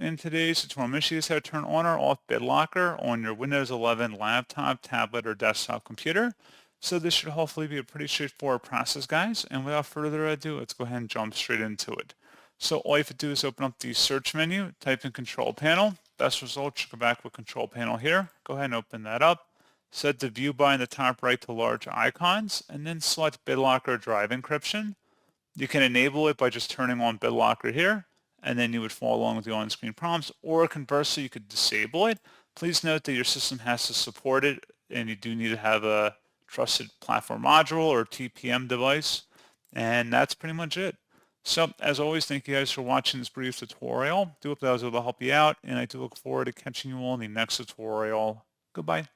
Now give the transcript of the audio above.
In today's tutorial, I'm going to show you how to turn on or off Bitlocker on your Windows 11 laptop, tablet, or desktop computer. So this should hopefully be a pretty straightforward process, guys. And without further ado, let's go ahead and jump straight into it. So all you have to do is open up the search menu, type in Control Panel. Best result should go back with Control Panel here. Go ahead and open that up. Set the view by in the top right to large icons, and then select Bitlocker Drive Encryption. You can enable it by just turning on Bitlocker here, and then you would follow along with the on-screen prompts, or conversely, you could disable it. Please note that your system has to support it, and you do need to have a trusted platform module or TPM device, and that's pretty much it. So, as always, thank you guys for watching this brief tutorial. I do hope that I was able to help you out, and I do look forward to catching you all in the next tutorial. Goodbye.